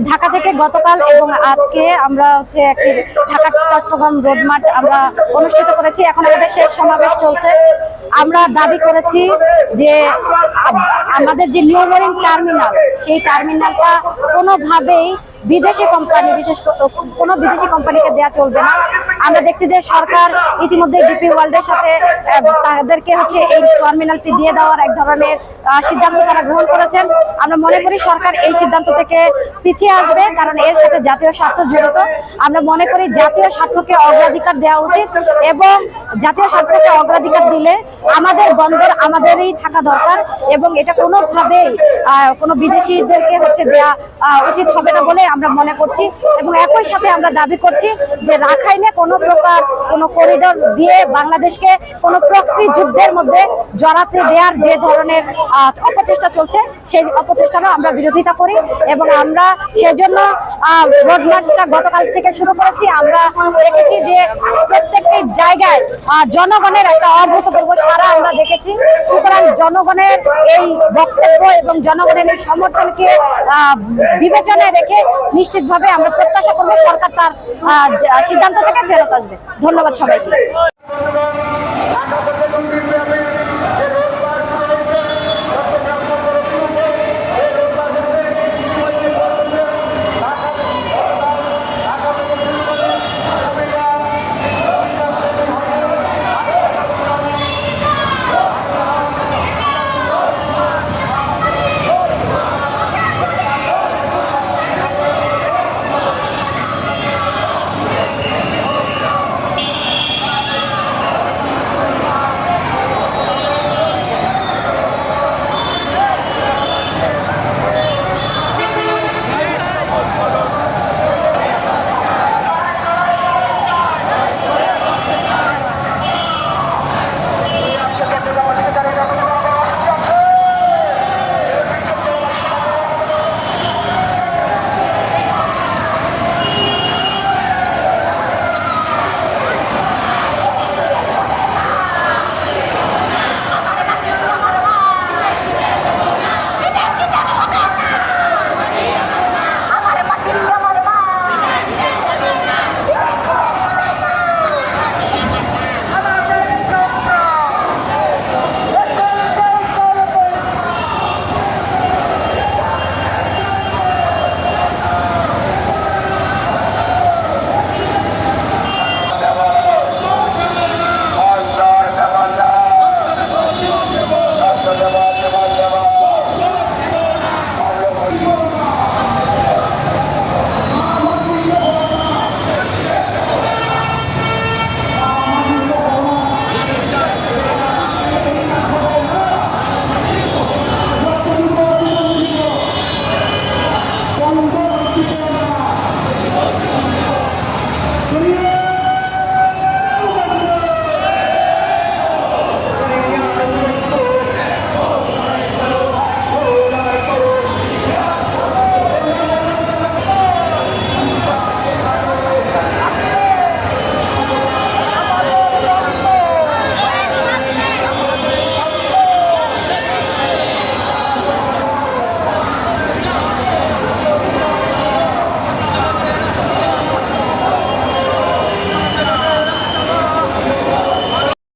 ঢাকা থেকে গতকাল এবং আজকে আমরা হচ্ছে একটি ঢাকা চট্টগ্রাম রোড মার্চ আমরা অনুষ্ঠিত করেছি। এখন আমাদের শেষ সমাবেশ চলছে। আমরা দাবি করেছি যে আমাদের যে নিউ মেরিন টার্মিনাল, সেই টার্মিনালটা কোনোভাবেই বিদেশি কোম্পানি, বিশেষ কোনো বিদেশি কোম্পানিকে দেওয়া চলবে না। আমরা দেখছি যে সরকার ইতিমধ্যে ডিপি ওয়ার্ল্ডের সাথে তাদেরকে হচ্ছে এই টার্মিনালটি দিয়ে দেওয়ার এক ধরনের সিদ্ধান্ত তারা গ্রহণ করেছেন। আমরা মনে করি সরকার এই সিদ্ধান্ত থেকে পিছিয়ে আসবে, কারণ এর সাথে জাতীয় স্বার্থ জড়িত। আমরা মনে করি জাতীয় স্বার্থকে অগ্রাধিকার দেওয়া উচিত এবং জাতীয় স্বার্থকে অগ্রাধিকার দিলে আমাদের বন্দর আমাদেরই থাকা দরকার এবং এটা কোনোভাবেই কোনো বিদেশিদেরকে হচ্ছে দেওয়া উচিত হবে না বলে আমরা মনে করছি। এবং একই সাথে আমরা দাবি করছি যে রাখাইনে কোনো প্রকার কোনো করিডোর দিয়ে বাংলাদেশকে কোনো প্রক্সি যুদ্ধের মধ্যে জড়াতে দেওয়ার যে ধরনের অপচেষ্টা চলছে, সেই অপচেষ্টারও আমরা বিরোধিতা করি এবং আমরা সেজন্য রোড মার্চটা গতকাল থেকে শুরু করেছি। আমরা দেখেছি যে প্রত্যেকটি জায়গায় জনগণের একটা অভূতপূর্ব সাড়া আমরা দেখেছি। সুতরাং জনগণের এই বক্তব্য এবং জনগণের এই সমর্থনকে বিবেচনায় রেখে নিশ্চিতভাবে আমরা প্রত্যাশা করব সরকার তার সিদ্ধান্ত থেকে ফেরত আসবে। ধন্যবাদ সবাইকে।